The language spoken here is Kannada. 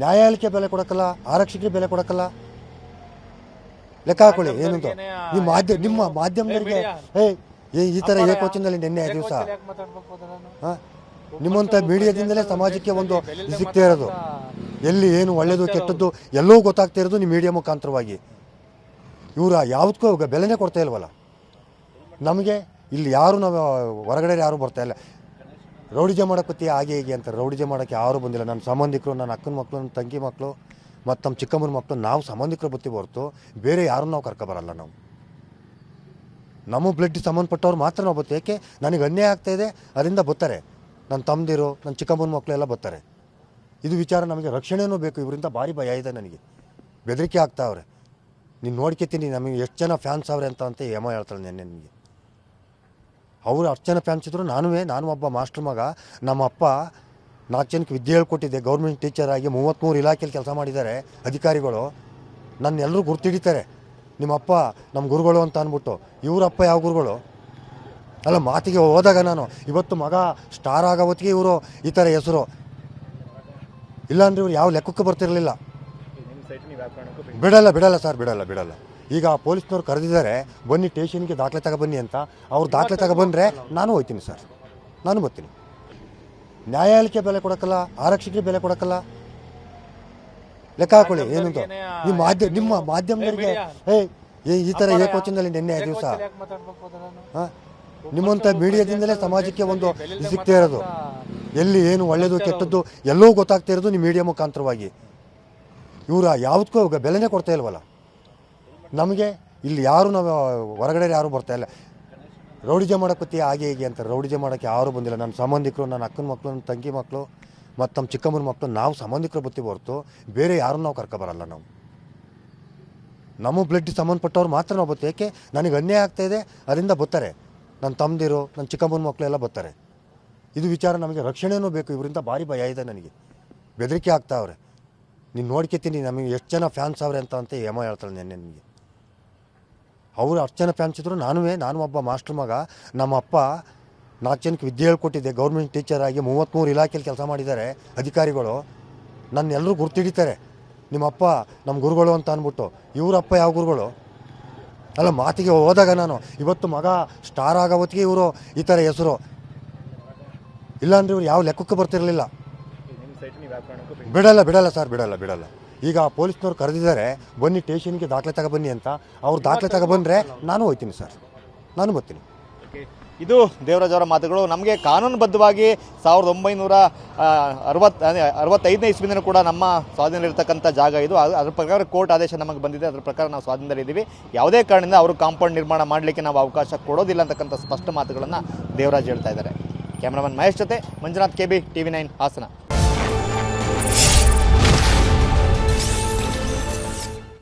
ನ್ಯಾಯಾಲಯಕ್ಕೆ ಬೆಲೆ ಕೊಡೋಕ್ಕಲ್ಲ, ಆರಕ್ಷಕರಿಗೆ ಬೆಲೆ ಕೊಡೋಕ್ಕಲ್ಲ. ಲೆಕ್ಕ ಹಾಕೊಳ್ಳಿ ಏನಂತ ನಿಮ್ಮ ಮಾಧ್ಯಮದವರಿಗೆ ಈ ಥರ ಏಕವಚನದಲ್ಲಿ ನಿನ್ನೆ ದಿವಸ ನಿಮ್ಮಂಥ ಮೀಡಿಯಾದಿಂದಲೇ ಸಮಾಜಕ್ಕೆ ಒಂದು ಸಿಗ್ತಾ ಇರೋದು. ಎಲ್ಲಿ ಏನು ಒಳ್ಳೆಯದು ಕೆಟ್ಟದ್ದು ಎಲ್ಲವೂ ಗೊತ್ತಾಗ್ತಾ ಇರೋದು ನಿಮ್ಮ ಮೀಡಿಯಾ ಮುಖಾಂತರವಾಗಿ. ಇವರ ಯಾವುದಕ್ಕೂ ಬೆಲೆನೇ ಕೊಡ್ತಾ ಇಲ್ವಲ್ಲ. ನಮಗೆ ಇಲ್ಲಿ ಯಾರು ನಾವು ಹೊರಗಡೆ ಯಾರೂ ಬರ್ತಾ ಇಲ್ಲ. ರೌಡಿಜ ಮಾಡೋಕ್ಕೆ ಹಾಗೆ ಹೀಗೆ ಅಂತಾರೆ. ರೌಡಿಜ ಮಾಡೋಕ್ಕೆ ಯಾರೂ ಬಂದಿಲ್ಲ. ನನ್ನ ಸಂಬಂಧಿಕರು, ನನ್ನ ಅಕ್ಕನ ಮಕ್ಕಳು, ನನ್ನ ತಂಗಿ ಮಕ್ಕಳು ಮತ್ತು ನಮ್ಮ ಚಿಕ್ಕಮ್ಮನ ಮಕ್ಕಳು, ನಾವು ಸಂಬಂಧಿಕರು ಬತ್ತಿ ಹೊರತು ಬೇರೆ ಯಾರನ್ನು ನಾವು ಕರ್ಕೊಬರಲ್ಲ. ನಮ್ಮ ಬ್ಲಡ್ ಸಂಬಂಧಪಟ್ಟವ್ರು ಮಾತ್ರ ನಾವು ಬತ್ತು. ಏಕೆ ನನಗೆ ಅನ್ಯಾಯ ಆಗ್ತಾಯಿದೆ ಅದರಿಂದ ಬರ್ತಾರೆ. ನನ್ನ ತಮ್ಮದಿರು, ನನ್ನ ಚಿಕ್ಕಮ್ಮನ ಮಕ್ಕಳು ಎಲ್ಲ ಬರ್ತಾರೆ. ಇದು ವಿಚಾರ ನಮಗೆ ರಕ್ಷಣೆಯೂ ಬೇಕು. ಇವರಿಂದ ಭಾರಿ ಭಯ ಇದೆ ನನಗೆ. ಬೆದರಿಕೆ ಆಗ್ತಾವ್ರೆ. ನೀನು ನೋಡ್ಕೊತೀನಿ ನಮಗೆ ಎಷ್ಟು ಜನ ಫ್ಯಾನ್ಸ್ ಅವ್ರೆ ಅಂತ ಯಮ ಹೇಳ್ತಾಳೆ ನೆನ್ನೆ ನಿಮಗೆ. ಅವರು ಅಷ್ಟು ಜನ ಫ್ಯಾನ್ಸ್ ಇದ್ದರು. ನಾನು ಒಬ್ಬ ಮಾಸ್ಟರ್ ಮಗ. ನಮ್ಮ ಅಪ್ಪ 4 ಜನಕ್ಕೆ ವಿದ್ಯೆ ಹೇಳ್ಕೊಟ್ಟಿದ್ದೆ. ಗೌರ್ಮೆಂಟ್ ಟೀಚರ್ ಆಗಿ 33 ಇಲಾಖೆಯಲ್ಲಿ ಕೆಲಸ ಮಾಡಿದ್ದಾರೆ ಅಧಿಕಾರಿಗಳು. ನನ್ನ ಎಲ್ಲರೂ ಗುರ್ತಿಡಿತಾರೆ. ನಿಮ್ಮಪ್ಪ ನಮ್ಮ ಗುರುಗಳು ಅಂತ ಅಂದ್ಬಿಟ್ಟು. ಇವರಪ್ಪ ಯಾವ ಗುರುಗಳು ಅಲ್ಲ. ಮಾತಿಗೆ ಹೋದಾಗ ನಾನು ಇವತ್ತು ಮಗ ಸ್ಟಾರ್ ಆಗೋ ಹೊತ್ತಿಗೆ ಇವರು ಈ ಥರ ಹೆಸರು. ಇಲ್ಲಾಂದ್ರೆ ಇವ್ರು ಯಾವ ಲೆಕ್ಕಕ್ಕೆ ಬರ್ತಿರಲಿಲ್ಲ. ಬಿಡಲ್ಲ ಸರ್, ಬಿಡಲ್ಲ. ಈಗ ಪೊಲೀಸ್ನವ್ರು ಕರೆದಿದ್ದಾರೆ, ಬನ್ನಿ ಸ್ಟೇಷನ್ಗೆ ದಾಖಲೆ ತಗೊಬನ್ನಿ ಅಂತ. ಅವ್ರು ದಾಖಲೆ ತಗೊಬಂದರೆ ನಾನು ಹೋಗ್ತೀನಿ ಸರ್, ನಾನು ಬರ್ತೀನಿ. ನ್ಯಾಯಾಲಯಕ್ಕೆ ಬೆಲೆ ಕೊಡೋಕ್ಕಲ್ಲ, ಆರಕ್ಷಕರಿಗೆ ಬೆಲೆ ಕೊಡೋಕ್ಕಲ್ಲ. ಲೆಕ್ಕ ಹಾಕೊಳ್ಳಿ ಏನಂತ ನಿಮ್ಮ ಮಾಧ್ಯಮದವರಿಗೆ ಈ ಥರ ಏಕವಚನದಲ್ಲಿ ನಿನ್ನೆ ದಿವಸ ನಿಮ್ಮಂಥ ಮೀಡಿಯಾದಿಂದಲೇ ಸಮಾಜಕ್ಕೆ ಒಂದು ಸಿಗ್ತಾ ಇರೋದು. ಎಲ್ಲಿ ಏನು ಒಳ್ಳೆಯದು ಕೆಟ್ಟದ್ದು ಎಲ್ಲವೂ ಗೊತ್ತಾಗ್ತಾ ಇರೋದು ನಿಮ್ಮ ಮೀಡಿಯಾ ಮುಖಾಂತರವಾಗಿ. ಇವರ ಯಾವುದಕ್ಕೂ ಬೆಲೆನೇ ಕೊಡ್ತಾ ಇಲ್ವಲ್ಲ. ನಮಗೆ ಇಲ್ಲಿ ಯಾರು ನಾವು ಹೊರಗಡೆ ಯಾರೂ ಬರ್ತಾ ಇಲ್ಲ. ರೌಡಿಜ ಮಾಡೋಕ್ಕೆ ಹಾಗೆ ಹೀಗೆ ಅಂತಾರೆ. ರೌಡಿಜ ಮಾಡೋಕ್ಕೆ ಯಾರೂ ಬಂದಿಲ್ಲ. ನನ್ನ ಸಂಬಂಧಿಕರು, ನನ್ನ ಅಕ್ಕನ ಮಕ್ಕಳು, ನನ್ನ ತಂಗಿ ಮಕ್ಕಳು ಮತ್ತು ನಮ್ಮ ಚಿಕ್ಕಮ್ಮನ ಮಕ್ಕಳು, ನಾವು ಸಂಬಂಧಿಕರು ಬತ್ತಿ ಹೊರತು ಬೇರೆ ಯಾರನ್ನು ನಾವು ಕರ್ಕೊಬರಲ್ಲ. ನಮ್ಮ ಬ್ಲಡ್ ಸಂಬಂಧಪಟ್ಟವ್ರು ಮಾತ್ರ ನಾವು ಬತ್ತು. ಏಕೆ ನನಗೆ ಅನ್ಯಾಯ ಆಗ್ತಾಯಿದೆ ಅದರಿಂದ ಬರ್ತಾರೆ. ನನ್ನ ತಮ್ಮದಿರು, ನನ್ನ ಚಿಕ್ಕಮ್ಮನ ಮಕ್ಕಳು ಎಲ್ಲ ಬರ್ತಾರೆ. ಇದು ವಿಚಾರ ನಮಗೆ ರಕ್ಷಣೆಯೂ ಬೇಕು. ಇವರಿಂದ ಭಾರಿ ಭಯ ಇದೆ ನನಗೆ. ಬೆದರಿಕೆ ಆಗ್ತಾವ್ರೆ. ನೀನು ನೋಡ್ಕೊತೀನಿ ನಮಗೆ ಎಷ್ಟು ಜನ ಫ್ಯಾನ್ಸ್ ಅವ್ರೆ ಅಂತ ಯಮ ಹೇಳ್ತಾಳೆ ನೆನ್ನೆ ನಿಮಗೆ. ಅವರು ಅಷ್ಟು ಜನ ಫ್ಯಾನ್ಸ್ ಇದ್ದರು. ನಾನು ಒಬ್ಬ ಮಾಸ್ಟರ್ ಮಗ. ನಮ್ಮ ಅಪ್ಪ 4 ಜನಕ್ಕೆ ವಿದ್ಯೆ ಹೇಳ್ಕೊಟ್ಟಿದ್ದೆ. ಗೌರ್ಮೆಂಟ್ ಟೀಚರ್ ಆಗಿ 33 ಇಲಾಖೆಯಲ್ಲಿ ಕೆಲಸ ಮಾಡಿದ್ದಾರೆ ಅಧಿಕಾರಿಗಳು. ನನ್ನ ಎಲ್ಲರೂ ಗುರ್ತಿಡಿತಾರೆ. ನಿಮ್ಮಪ್ಪ ನಮ್ಮ ಗುರುಗಳು ಅಂತ ಅಂದ್ಬಿಟ್ಟು. ಇವರಪ್ಪ ಯಾವ ಗುರುಗಳು ಅಲ್ಲ. ಮಾತಿಗೆ ಹೋದಾಗ ನಾನು ಇವತ್ತು ಮಗ ಸ್ಟಾರ್ ಆಗೋ ಹೊತ್ತಿಗೆ ಇವರು ಈ ಥರ ಹೆಸರು. ಇಲ್ಲಾಂದ್ರೆ ಇವ್ರು ಯಾವ ಲೆಕ್ಕಕ್ಕೆ ಬರ್ತಿರಲಿಲ್ಲ. ಬಿಡಲ್ಲ ಸರ್, ಬಿಡಲ್ಲ. ಈಗ ಪೊಲೀಸ್ನವ್ರು ಕರೆದಿದ್ದಾರೆ, ಬನ್ನಿ ಸ್ಟೇಷನ್ಗೆ ದಾಖಲೆ ತಗೊಬನ್ನಿ ಅಂತ. ಅವ್ರು ದಾಖಲೆ ತಗೊಬಂದರೆ ನಾನು ಹೋಗ್ತೀನಿ ಸರ್, ನಾನು ಬರ್ತೀನಿ. ಇದು ದೇವರಾಜ್ ಅವರ ಮಾತುಗಳು. ನಮಗೆ ಕಾನೂನುಬದ್ಧವಾಗಿ 1965ನೇ ಇಸ್ವಿಂದಲೂ ಕೂಡ ನಮ್ಮ ಸ್ವಾಧೀನದಲ್ಲಿರ್ತಕ್ಕಂಥ ಜಾಗ ಇದು. ಅದ್ರ ಪ್ರಕಾರ ಕೋರ್ಟ್ ಆದೇಶ ನಮಗೆ ಬಂದಿದೆ. ಅದ್ರ ಪ್ರಕಾರ ನಾವು ಸ್ವಾಧೀನದಲ್ಲಿದ್ದೀವಿ. ಯಾವುದೇ ಕಾರಣದಿಂದ ಅವರು ಕಾಂಪೌಂಡ್ ನಿರ್ಮಾಣ ಮಾಡಲಿಕ್ಕೆ ನಾವು ಅವಕಾಶ ಕೊಡೋದಿಲ್ಲ ಅಂತಕ್ಕಂಥ ಸ್ಪಷ್ಟ ಮಾತುಗಳನ್ನು ದೇವರಾಜ್ ಹೇಳ್ತಾ ಇದ್ದಾರೆ. ಕ್ಯಾಮ್ರಾಮನ್ ಮಹೇಶ್ ಜೊತೆ ಮಂಜುನಾಥ್, KB, TV9 ಹಾಸನ.